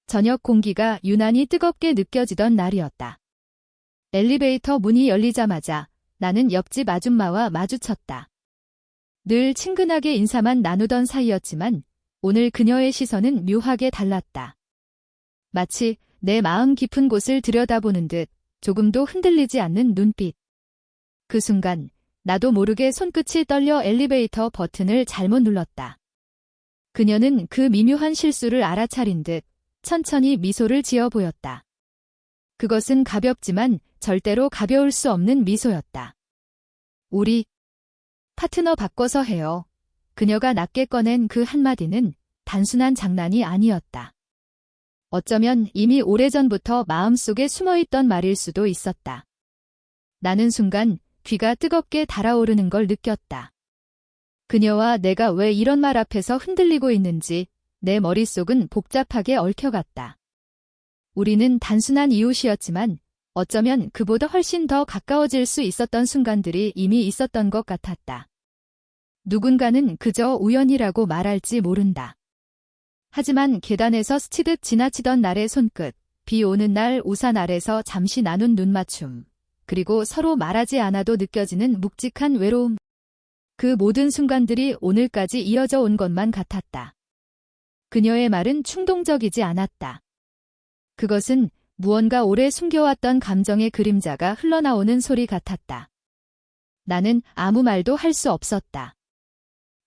저녁 공기가 유난히 뜨겁게 느껴지던 날이었다. 엘리베이터 문이 열리자마자 나는 옆집 아줌마와 마주쳤다. 늘 친근하게 인사만 나누던 사이였지만 오늘 그녀의 시선은 묘하게 달랐다. 마치 내 마음 깊은 곳을 들여다보는 듯 조금도 흔들리지 않는 눈빛. 그 순간 나도 모르게 손끝이 떨려 엘리베이터 버튼을 잘못 눌렀다. 그녀는 그 미묘한 실수를 알아차린 듯 천천히 미소를 지어 보였다. 그것은 가볍지만 절대로 가벼울 수 없는 미소였다. 우리 파트너 바꿔서 해요. 그녀가 낮게 꺼낸 그 한마디는 단순한 장난이 아니었다. 어쩌면 이미 오래전부터 마음속에 숨어있던 말일 수도 있었다. 나는 순간 귀가 뜨겁게 달아오르는 걸 느꼈다. 그녀와 내가 왜 이런 말 앞에서 흔들리고 있는지 내 머릿속은 복잡하게 얽혀갔다. 우리는 단순한 이웃이었지만 어쩌면 그보다 훨씬 더 가까워질 수 있었던 순간들이 이미 있었던 것 같았다. 누군가는 그저 우연이라고 말할지 모른다. 하지만 계단에서 스치듯 지나치던 날의 손끝, 비 오는 날 우산 아래서 잠시 나눈 눈맞춤, 그리고 서로 말하지 않아도 느껴지는 묵직한 외로움. 그 모든 순간들이 오늘까지 이어져 온 것만 같았다. 그녀의 말은 충동적이지 않았다. 그것은 무언가 오래 숨겨왔던 감정의 그림자가 흘러나오는 소리 같았다. 나는 아무 말도 할 수 없었다.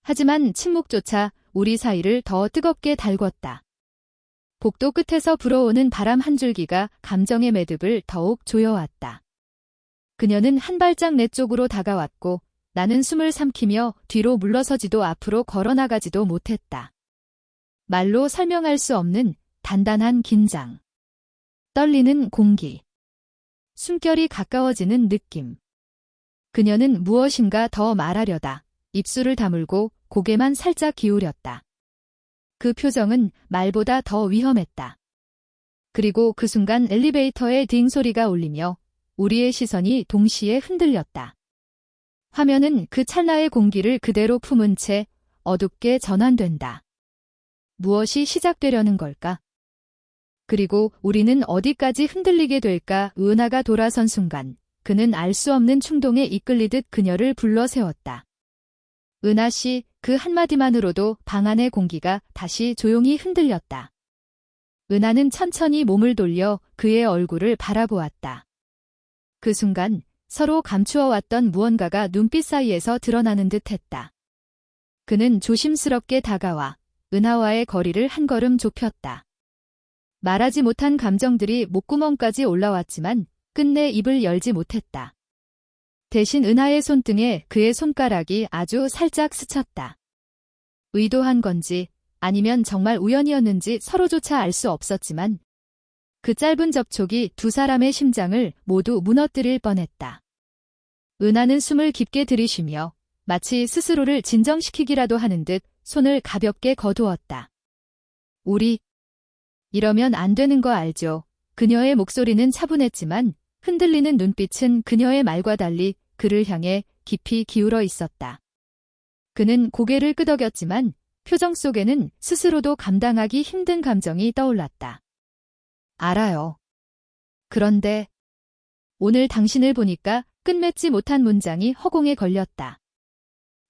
하지만 침묵조차 우리 사이를 더 뜨겁게 달궜다. 복도 끝에서 불어오는 바람 한 줄기가 감정의 매듭을 더욱 조여왔다. 그녀는 한 발짝 내 쪽으로 다가왔고 나는 숨을 삼키며 뒤로 물러서지도 앞으로 걸어나가지도 못했다. 말로 설명할 수 없는 단단한 긴장. 떨리는 공기. 숨결이 가까워지는 느낌. 그녀는 무엇인가 더 말하려다 입술을 다물고 고개만 살짝 기울였다. 그 표정은 말보다 더 위험했다. 그리고 그 순간 엘리베이터의 딩 소리가 울리며 우리의 시선이 동시에 흔들렸다. 화면은 그 찰나의 공기를 그대로 품은 채 어둡게 전환된다. 무엇이 시작되려는 걸까? 그리고 우리는 어디까지 흔들리게 될까? 은하가 돌아선 순간 그는 알 수 없는 충동에 이끌리듯 그녀를 불러 세웠다. 은하 씨, 그 한마디만으로도 방 안의 공기가 다시 조용히 흔들렸다. 은하는 천천히 몸을 돌려 그의 얼굴을 바라보았다. 그 순간 서로 감추어왔던 무언가가 눈빛 사이에서 드러나는 듯 했다. 그는 조심스럽게 다가와 은하와의 거리를 한 걸음 좁혔다. 말하지 못한 감정들이 목구멍까지 올라왔지만 끝내 입을 열지 못했다. 대신 은하의 손등에 그의 손가락이 아주 살짝 스쳤다. 의도한 건지 아니면 정말 우연이었는지 서로조차 알 수 없었지만 그 짧은 접촉이 두 사람의 심장을 모두 무너뜨릴 뻔했다. 은하는 숨을 깊게 들이쉬며 마치 스스로를 진정시키기라도 하는 듯 손을 가볍게 거두었다. 우리 이러면 안 되는 거 알죠? 그녀의 목소리는 차분했지만 흔들리는 눈빛은 그녀의 말과 달리 그를 향해 깊이 기울어 있었다. 그는 고개를 끄덕였지만 표정 속에는 스스로도 감당하기 힘든 감정이 떠올랐다. 알아요. 그런데 오늘 당신을 보니까 끝맺지 못한 문장이 허공에 걸렸다.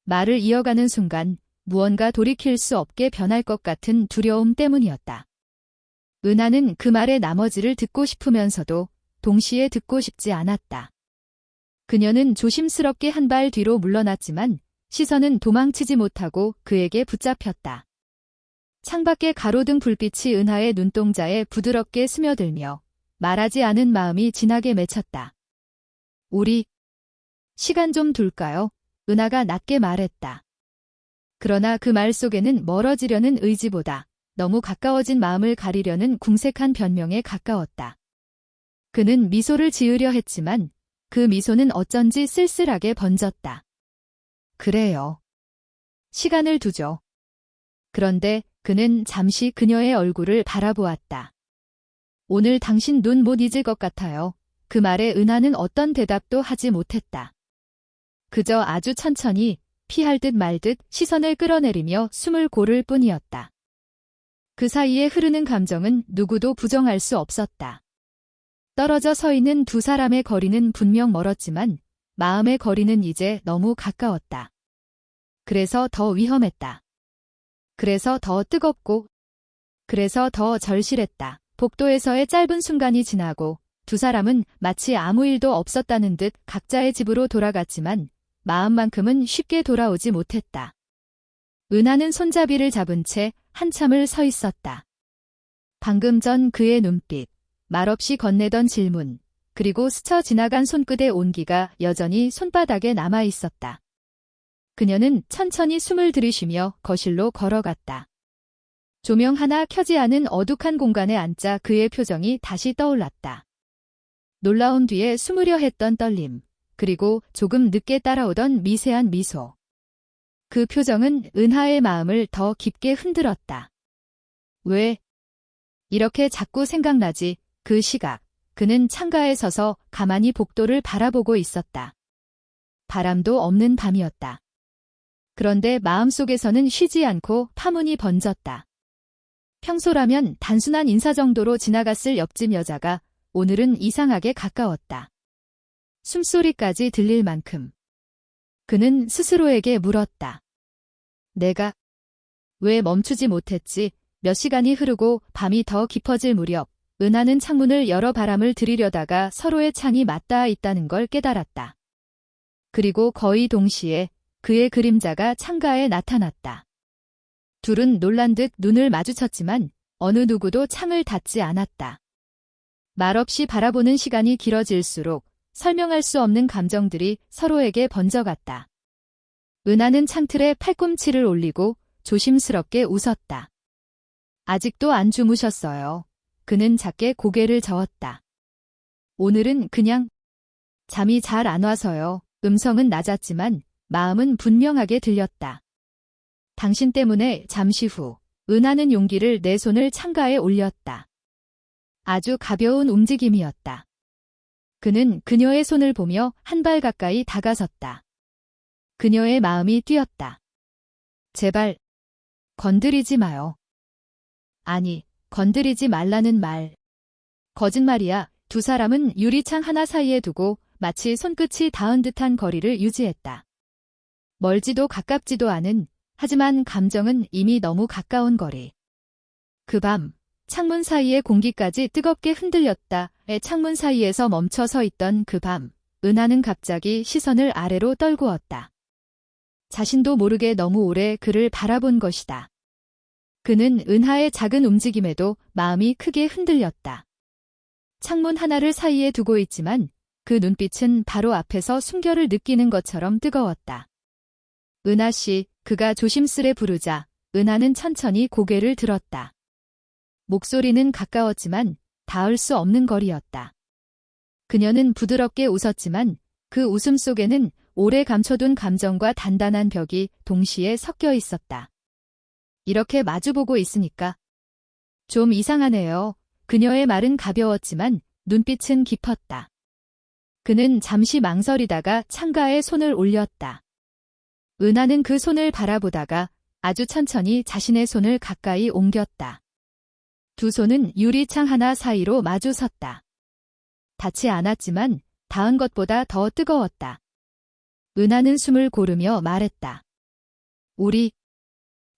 말을 이어가는 순간 무언가 돌이킬 수 없게 변할 것 같은 두려움 때문이었다. 은하는 그 말의 나머지를 듣고 싶으면서도 동시에 듣고 싶지 않았다. 그녀는 조심스럽게 한 발 뒤로 물러났지만 시선은 도망치지 못하고 그에게 붙잡혔다. 창밖의 가로등 불빛이 은하의 눈동자에 부드럽게 스며들며 말하지 않은 마음이 진하게 맺혔다. 우리 시간 좀 둘까요? 은하가 낮게 말했다. 그러나 그 말 속에는 멀어지려는 의지보다 너무 가까워진 마음을 가리려는 궁색한 변명에 가까웠다. 그는 미소를 지으려 했지만 그 미소는 어쩐지 쓸쓸하게 번졌다. 그래요. 시간을 두죠. 그런데 그는 잠시 그녀의 얼굴을 바라보았다. 오늘 당신 눈 못 잊을 것 같아요. 그 말에 은하는 어떤 대답도 하지 못했다. 그저 아주 천천히 피할 듯 말 듯 시선을 끌어내리며 숨을 고를 뿐이었다. 그 사이에 흐르는 감정은 누구도 부정할 수 없었다. 떨어져 서 있는 두 사람의 거리는 분명 멀었지만 마음의 거리는 이제 너무 가까웠다. 그래서 더 위험했다. 그래서 더 뜨겁고 그래서 더 절실했다. 복도에서의 짧은 순간이 지나고 두 사람은 마치 아무 일도 없었다는 듯 각자의 집으로 돌아갔지만 마음만큼은 쉽게 돌아오지 못했다. 은하는 손잡이를 잡은 채 한참을 서 있었다. 방금 전 그의 눈빛, 말없이 건네던 질문, 그리고 스쳐 지나간 손끝의 온기가 여전히 손바닥에 남아 있었다. 그녀는 천천히 숨을 들이쉬며 거실로 걸어갔다. 조명 하나 켜지 않은 어둑한 공간에 앉자 그의 표정이 다시 떠올랐다. 놀라운 뒤에 숨으려 했던 떨림, 그리고 조금 늦게 따라오던 미세한 미소. 그 표정은 은하의 마음을 더 깊게 흔들었다. 왜? 이렇게 자꾸 생각나지. 그 시각, 그는 창가에 서서 가만히 복도를 바라보고 있었다. 바람도 없는 밤이었다. 그런데 마음속에서는 쉬지 않고 파문이 번졌다. 평소라면 단순한 인사 정도로 지나갔을 옆집 여자가 오늘은 이상하게 가까웠다. 숨소리까지 들릴 만큼. 그는 스스로에게 물었다. 내가 왜 멈추지 못했지? 몇 시간이 흐르고 밤이 더 깊어질 무렵 은하는 창문을 열어 바람을 들이려다가 서로의 창이 맞닿아 있다는 걸 깨달았다. 그리고 거의 동시에 그의 그림자가 창가에 나타났다. 둘은 놀란 듯 눈을 마주쳤지만 어느 누구도 창을 닫지 않았다. 말없이 바라보는 시간이 길어질수록 설명할 수 없는 감정들이 서로에게 번져갔다. 은하는 창틀에 팔꿈치를 올리고 조심스럽게 웃었다. 아직도 안 주무셨어요. 그는 작게 고개를 저었다. 오늘은 그냥 잠이 잘 안 와서요. 음성은 낮았지만 마음은 분명하게 들렸다. 당신 때문에. 잠시 후 은하는 용기를 내 손을 창가에 올렸다. 아주 가벼운 움직임이었다. 그는 그녀의 손을 보며 한 발 가까이 다가섰다. 그녀의 마음이 뛰었다. 제발 건드리지 마요. 아니, 건드리지 말라는 말. 거짓말이야. 두 사람은 유리창 하나 사이에 두고 마치 손끝이 닿은 듯한 거리를 유지했다. 멀지도 가깝지도 않은, 하지만 감정은 이미 너무 가까운 거리. 그 밤, 창문 사이의 공기까지 뜨겁게 흔들렸다. 창문 사이에서 멈춰 서 있던 그 밤, 은하는 갑자기 시선을 아래로 떨구었다. 자신도 모르게 너무 오래 그를 바라본 것이다. 그는 은하의 작은 움직임에도 마음이 크게 흔들렸다. 창문 하나를 사이에 두고 있지만 그 눈빛은 바로 앞에서 숨결을 느끼는 것처럼 뜨거웠다. 은하 씨, 그가 조심스레 부르자 은하는 천천히 고개를 들었다. 목소리는 가까웠지만 닿을 수 없는 거리였다. 그녀는 부드럽게 웃었지만 그 웃음 속에는 오래 감춰둔 감정과 단단한 벽이 동시에 섞여 있었다. 이렇게 마주보고 있으니까 좀 이상하네요. 그녀의 말은 가벼웠지만 눈빛은 깊었다. 그는 잠시 망설이다가 창가에 손을 올렸다. 은하는 그 손을 바라보다가 아주 천천히 자신의 손을 가까이 옮겼다. 두 손은 유리창 하나 사이로 마주 섰다. 닿지 않았지만 닿은 것보다 더 뜨거웠다. 은하는 숨을 고르며 말했다. 우리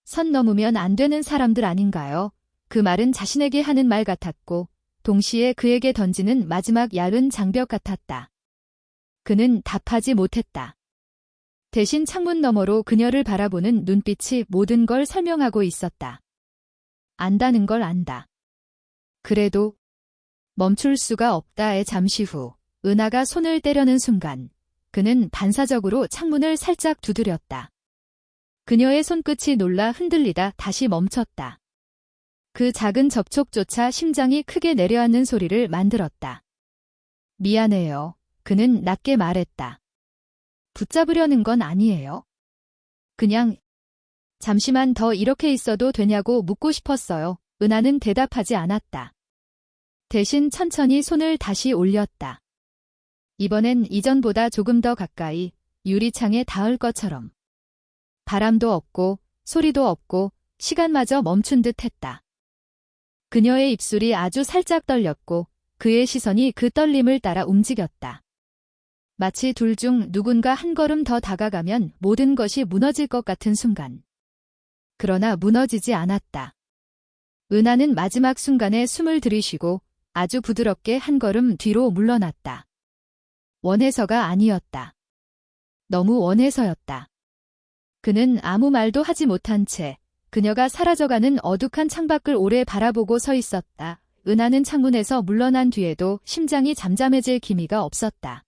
선 넘으면 안 되는 사람들 아닌가요? 그 말은 자신에게 하는 말 같았고 동시에 그에게 던지는 마지막 얇은 장벽 같았다. 그는 답하지 못했다. 대신 창문 너머로 그녀를 바라보는 눈빛이 모든 걸 설명하고 있었다. 안다는 걸 안다. 그래도 멈출 수가 없다에 잠시 후 은하가 손을 떼려는 순간 그는 반사적으로 창문을 살짝 두드렸다. 그녀의 손끝이 놀라 흔들리다 다시 멈췄다. 그 작은 접촉조차 심장이 크게 내려앉는 소리를 만들었다. 미안해요. 그는 낮게 말했다. 붙잡으려는 건 아니에요. 그냥 잠시만 더 이렇게 있어도 되냐고 묻고 싶었어요. 은하는 대답하지 않았다. 대신 천천히 손을 다시 올렸다. 이번엔 이전보다 조금 더 가까이 유리창에 닿을 것처럼. 바람도 없고 소리도 없고 시간마저 멈춘 듯 했다. 그녀의 입술이 아주 살짝 떨렸고 그의 시선이 그 떨림을 따라 움직였다. 마치 둘 중 누군가 한 걸음 더 다가가면 모든 것이 무너질 것 같은 순간. 그러나 무너지지 않았다. 은하는 마지막 순간에 숨을 들이쉬고 아주 부드럽게 한 걸음 뒤로 물러났다. 원해서가 아니었다. 너무 원해서였다. 그는 아무 말도 하지 못한 채 그녀가 사라져가는 어둑한 창밖을 오래 바라보고 서 있었다. 은하는 창문에서 물러난 뒤에도 심장이 잠잠해질 기미가 없었다.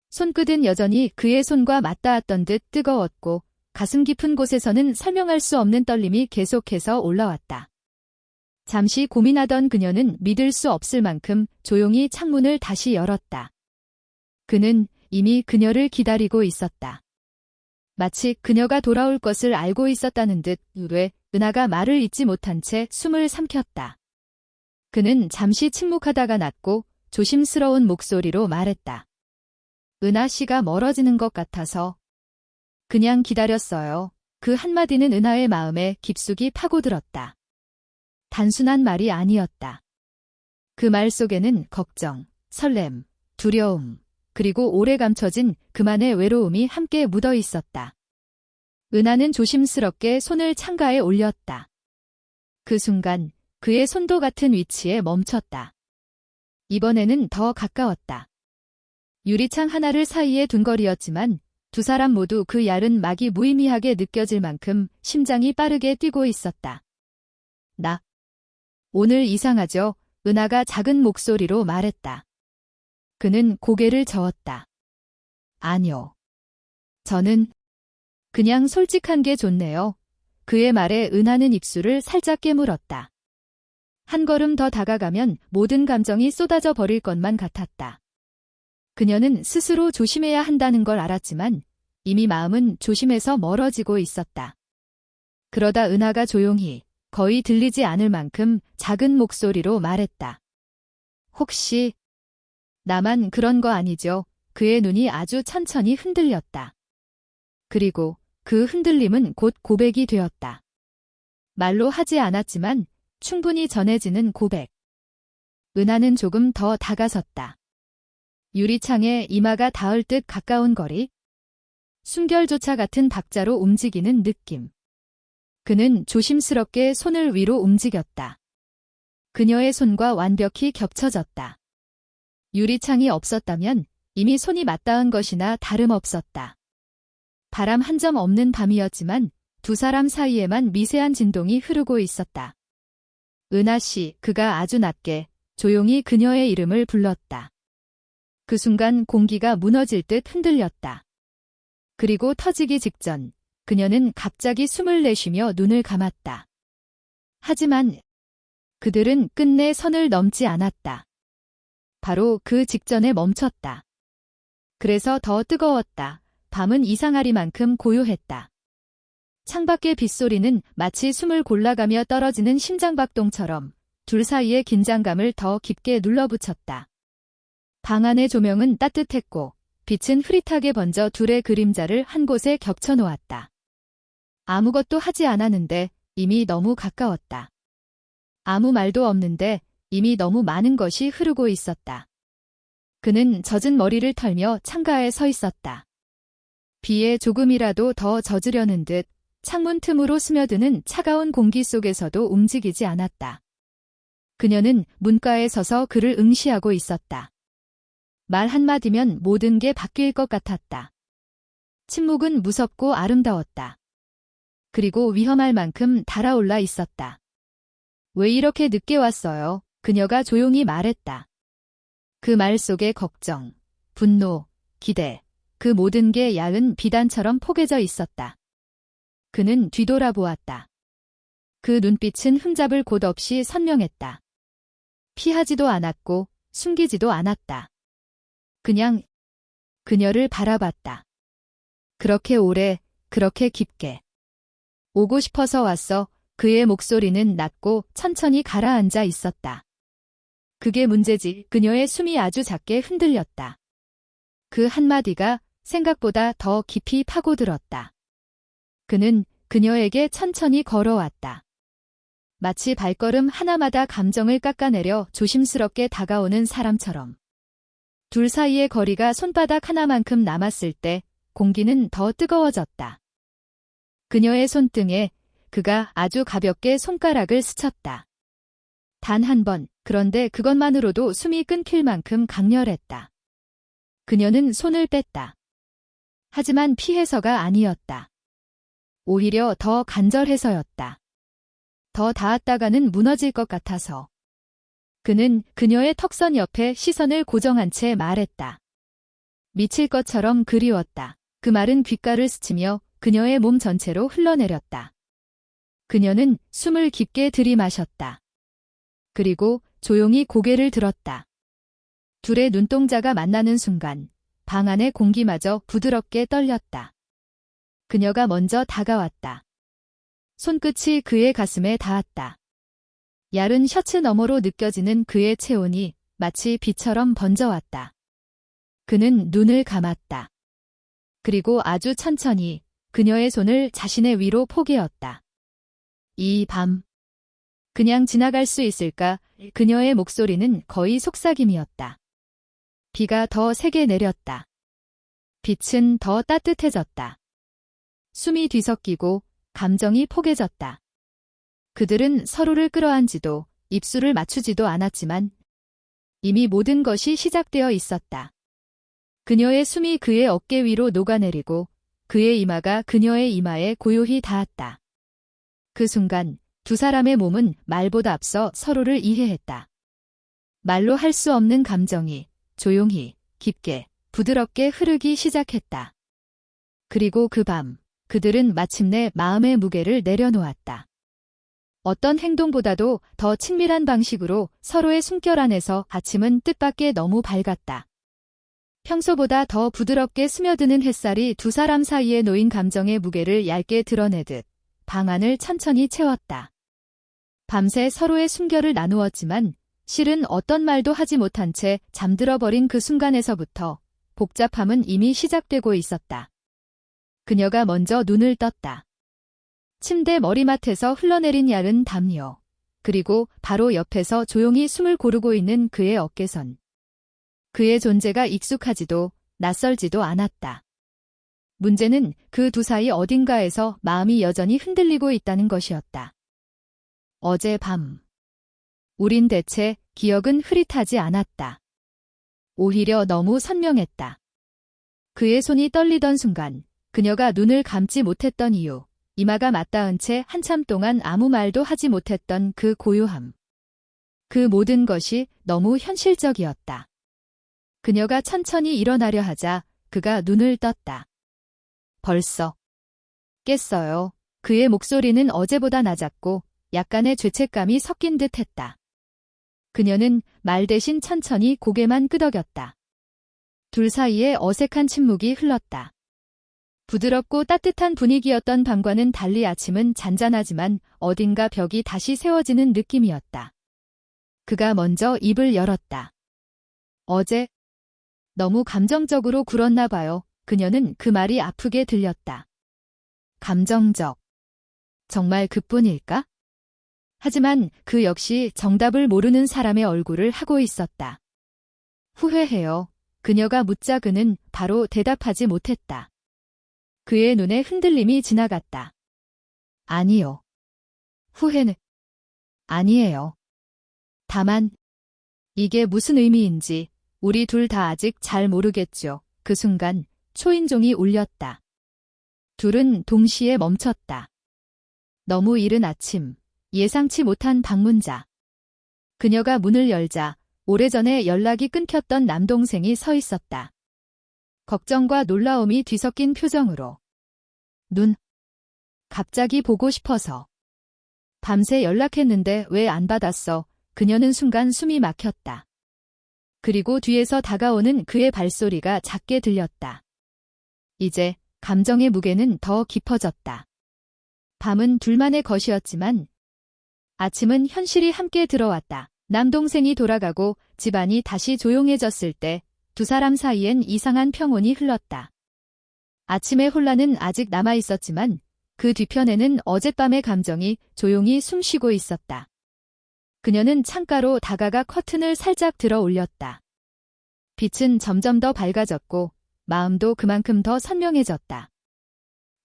손끝은 여전히 그의 손과 맞닿았던 듯 뜨거웠고 가슴 깊은 곳에서는 설명할 수 없는 떨림이 계속해서 올라왔다. 잠시 고민하던 그녀는 믿을 수 없을 만큼 조용히 창문을 다시 열었다. 그는 이미 그녀를 기다리고 있었다. 마치 그녀가 돌아올 것을 알고 있었다는 듯 은하가 말을 잇지 못한 채 숨을 삼켰다. 그는 잠시 침묵하다가 낮고 조심스러운 목소리로 말했다. 은하 씨가 멀어지는 것 같아서 그냥 기다렸어요. 그 한마디는 은하의 마음에 깊숙이 파고들었다. 단순한 말이 아니었다. 그 말 속에는 걱정, 설렘, 두려움, 그리고 오래 감춰진 그만의 외로움이 함께 묻어 있었다. 은하는 조심스럽게 손을 창가에 올렸다. 그 순간 그의 손도 같은 위치에 멈췄다. 이번에는 더 가까웠다. 유리창 하나를 사이에 둔 거리였지만 두 사람 모두 그 얇은 막이 무의미하게 느껴질 만큼 심장이 빠르게 뛰고 있었다. 오늘 이상하죠? 은하가 작은 목소리로 말했다. 그는 고개를 저었다. 아니요. 저는 그냥 솔직한 게 좋네요. 그의 말에 은하는 입술을 살짝 깨물었다. 한 걸음 더 다가가면 모든 감정이 쏟아져 버릴 것만 같았다. 그녀는 스스로 조심해야 한다는 걸 알았지만 이미 마음은 조심해서 멀어지고 있었다. 그러다 은하가 조용히 거의 들리지 않을 만큼 작은 목소리로 말했다. 혹시 나만 그런 거 아니죠? 그의 눈이 아주 천천히 흔들렸다. 그리고 그 흔들림은 곧 고백이 되었다. 말로 하지 않았지만 충분히 전해지는 고백. 은하는 조금 더 다가섰다. 유리창에 이마가 닿을 듯 가까운 거리. 숨결조차 같은 박자로 움직이는 느낌. 그는 조심스럽게 손을 위로 움직였다. 그녀의 손과 완벽히 겹쳐졌다. 유리창이 없었다면 이미 손이 맞닿은 것이나 다름없었다. 바람 한 점 없는 밤이었지만 두 사람 사이에만 미세한 진동이 흐르고 있었다. 은하 씨, 그가 아주 낮게 조용히 그녀의 이름을 불렀다. 그 순간 공기가 무너질 듯 흔들렸다. 그리고 터지기 직전 그녀는 갑자기 숨을 내쉬며 눈을 감았다. 하지만 그들은 끝내 선을 넘지 않았다. 바로 그 직전에 멈췄다. 그래서 더 뜨거웠다. 밤은 이상하리만큼 고요했다. 창밖의 빗소리는 마치 숨을 골라가며 떨어지는 심장박동처럼 둘 사이의 긴장감을 더 깊게 눌러붙였다. 방 안의 조명은 따뜻했고 빛은 흐릿하게 번져 둘의 그림자를 한 곳에 겹쳐 놓았다. 아무것도 하지 않았는데 이미 너무 가까웠다. 아무 말도 없는데 이미 너무 많은 것이 흐르고 있었다. 그는 젖은 머리를 털며 창가에 서 있었다. 비에 조금이라도 더 젖으려는 듯 창문 틈으로 스며드는 차가운 공기 속에서도 움직이지 않았다. 그녀는 문가에 서서 그를 응시하고 있었다. 말 한마디면 모든 게 바뀔 것 같았다. 침묵은 무섭고 아름다웠다. 그리고 위험할 만큼 달아올라 있었다. 왜 이렇게 늦게 왔어요? 그녀가 조용히 말했다. 그 말 속에 걱정, 분노, 기대, 그 모든 게 야은 비단처럼 포개져 있었다. 그는 뒤돌아보았다. 그 눈빛은 흠잡을 곳 없이 선명했다. 피하지도 않았고 숨기지도 않았다. 그냥 그녀를 바라봤다. 그렇게 오래, 그렇게 깊게. 오고 싶어서 왔어. 그의 목소리는 낮고 천천히 가라앉아 있었다. 그게 문제지. 그녀의 숨이 아주 작게 흔들렸다. 그 한마디가 생각보다 더 깊이 파고들었다. 그는 그녀에게 천천히 걸어왔다. 마치 발걸음 하나마다 감정을 깎아내려 조심스럽게 다가오는 사람처럼. 둘 사이의 거리가 손바닥 하나만큼 남았을 때 공기는 더 뜨거워졌다. 그녀의 손등에 그가 아주 가볍게 손가락을 스쳤다. 단 한 번, 그런데 그것만으로도 숨이 끊길 만큼 강렬했다. 그녀는 손을 뺐다. 하지만 피해서가 아니었다. 오히려 더 간절해서였다. 더 닿았다가는 무너질 것 같아서. 그는 그녀의 턱선 옆에 시선을 고정한 채 말했다. 미칠 것처럼 그리웠다. 그 말은 귓가를 스치며 그녀의 몸 전체로 흘러내렸다. 그녀는 숨을 깊게 들이마셨다. 그리고 조용히 고개를 들었다. 둘의 눈동자가 만나는 순간 방 안의 공기마저 부드럽게 떨렸다. 그녀가 먼저 다가왔다. 손끝이 그의 가슴에 닿았다. 얇은 셔츠 너머로 느껴지는 그의 체온이 마치 비처럼 번져왔다. 그는 눈을 감았다. 그리고 아주 천천히 그녀의 손을 자신의 위로 포개었다. 이 밤, 그냥 지나갈 수 있을까? 그녀의 목소리는 거의 속삭임이었다. 비가 더 세게 내렸다. 빛은 더 따뜻해졌다. 숨이 뒤섞이고 감정이 포개졌다. 그들은 서로를 끌어안지도 입술을 맞추지도 않았지만 이미 모든 것이 시작되어 있었다. 그녀의 숨이 그의 어깨 위로 녹아내리고 그의 이마가 그녀의 이마에 고요히 닿았다. 그 순간 두 사람의 몸은 말보다 앞서 서로를 이해했다. 말로 할 수 없는 감정이 조용히, 깊게, 부드럽게 흐르기 시작했다. 그리고 그 밤, 그들은 마침내 마음의 무게를 내려놓았다. 어떤 행동보다도 더 친밀한 방식으로 서로의 숨결 안에서 아침은 뜻밖의 너무 밝았다. 평소보다 더 부드럽게 스며드는 햇살이 두 사람 사이에 놓인 감정의 무게를 얇게 드러내듯 방 안을 천천히 채웠다. 밤새 서로의 숨결을 나누었지만 실은 어떤 말도 하지 못한 채 잠들어버린 그 순간에서부터 복잡함은 이미 시작되고 있었다. 그녀가 먼저 눈을 떴다. 침대 머리맡에서 흘러내린 얇은 담요, 그리고 바로 옆에서 조용히 숨을 고르고 있는 그의 어깨선. 그의 존재가 익숙하지도 낯설지도 않았다. 문제는 그 두 사이 어딘가에서 마음이 여전히 흔들리고 있다는 것이었다. 어제 밤. 우린 대체 기억은 흐릿하지 않았다. 오히려 너무 선명했다. 그의 손이 떨리던 순간 그녀가 눈을 감지 못했던 이유, 이마가 맞닿은 채 한참 동안 아무 말도 하지 못했던 그 고요함. 그 모든 것이 너무 현실적이었다. 그녀가 천천히 일어나려 하자 그가 눈을 떴다. 벌써 깼어요. 그의 목소리는 어제보다 낮았고 약간의 죄책감이 섞인 듯 했다. 그녀는 말 대신 천천히 고개만 끄덕였다. 둘 사이에 어색한 침묵이 흘렀다. 부드럽고 따뜻한 분위기였던 밤과는 달리 아침은 잔잔하지만 어딘가 벽이 다시 세워지는 느낌이었다. 그가 먼저 입을 열었다. 어제 너무 감정적으로 굴었나 봐요. 그녀는 그 말이 아프게 들렸다. 감정적. 정말 그뿐일까? 하지만 그 역시 정답을 모르는 사람의 얼굴을 하고 있었다. 후회해요. 그녀가 묻자 그는 바로 대답하지 못했다. 그의 눈에 흔들림이 지나갔다. 아니요. 후회는 아니에요. 다만 이게 무슨 의미인지 우리 둘 다 아직 잘 모르겠죠. 그 순간 초인종이 울렸다. 둘은 동시에 멈췄다. 너무 이른 아침, 예상치 못한 방문자. 그녀가 문을 열자 오래전에 연락이 끊겼던 남동생이 서 있었다. 걱정과 놀라움이 뒤섞인 표정으로. 갑자기 보고 싶어서. 밤새 연락했는데 왜 안 받았어? 그녀는 순간 숨이 막혔다. 그리고 뒤에서 다가오는 그의 발소리가 작게 들렸다. 이제 감정의 무게는 더 깊어졌다. 밤은 둘만의 것이었지만 아침은 현실이 함께 들어왔다. 남동생이 돌아가고 집안이 다시 조용해졌을 때 두 사람 사이엔 이상한 평온이 흘렀다. 아침의 혼란은 아직 남아있었지만 그 뒤편에는 어젯밤의 감정이 조용히 숨쉬고 있었다. 그녀는 창가로 다가가 커튼을 살짝 들어 올렸다. 빛은 점점 더 밝아졌고 마음도 그만큼 더 선명해졌다.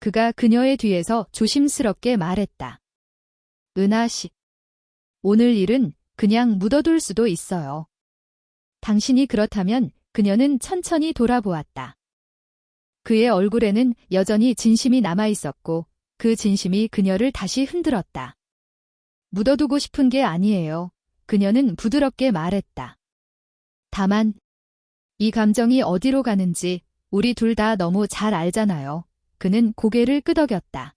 그가 그녀의 뒤에서 조심스럽게 말했다. 은하 씨, 오늘 일은 그냥 묻어둘 수도 있어요. 당신이 그렇다면. 그녀는 천천히 돌아보았다. 그의 얼굴에는 여전히 진심이 남아있었고 그 진심이 그녀를 다시 흔들었다. 묻어두고 싶은 게 아니에요. 그녀는 부드럽게 말했다. 다만 이 감정이 어디로 가는지 우리 둘 다 너무 잘 알잖아요. 그는 고개를 끄덕였다.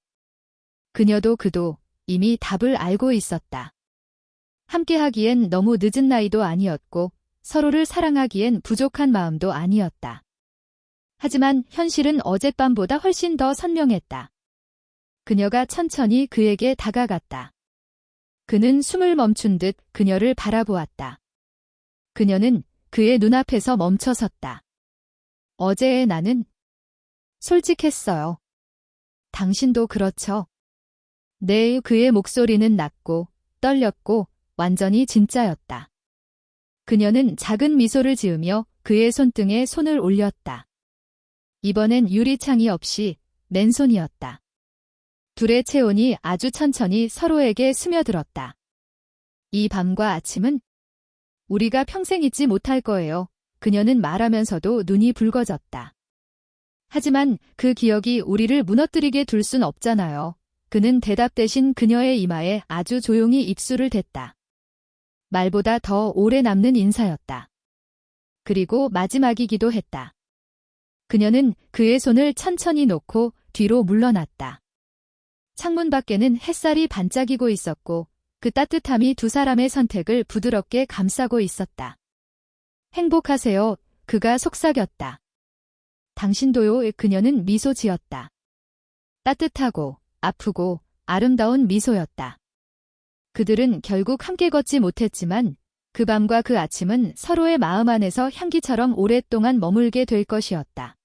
그녀도 그도 이미 답을 알고 있었다. 함께하기엔 너무 늦은 나이도 아니었고 서로를 사랑하기엔 부족한 마음도 아니었다. 하지만 현실은 어젯밤보다 훨씬 더 선명했다. 그녀가 천천히 그에게 다가갔다. 그는 숨을 멈춘 듯 그녀를 바라보았다. 그녀는 그의 눈앞에서 멈춰섰다. 어제의 나는 솔직했어요. 당신도 그렇죠? 네, 그의 목소리는 낮고 떨렸고 완전히 진짜였다. 그녀는 작은 미소를 지으며 그의 손등에 손을 올렸다. 이번엔 유리창이 없이 맨손이었다. 둘의 체온이 아주 천천히 서로에게 스며들었다. 이 밤과 아침은 우리가 평생 잊지 못할 거예요. 그녀는 말하면서도 눈이 붉어졌다. 하지만 그 기억이 우리를 무너뜨리게 둘 순 없잖아요. 그는 대답 대신 그녀의 이마에 아주 조용히 입술을 댔다. 말보다 더 오래 남는 인사였다. 그리고 마지막이기도 했다. 그녀는 그의 손을 천천히 놓고 뒤로 물러났다. 창문 밖에는 햇살이 반짝이고 있었고 그 따뜻함이 두 사람의 선택을 부드럽게 감싸고 있었다. 행복하세요. 그가 속삭였다. 당신도요. 그녀는 미소 지었다. 따뜻하고 아프고 아름다운 미소였다. 그들은 결국 함께 걷지 못했지만 그 밤과 그 아침은 서로의 마음 안에서 향기처럼 오랫동안 머물게 될 것이었다.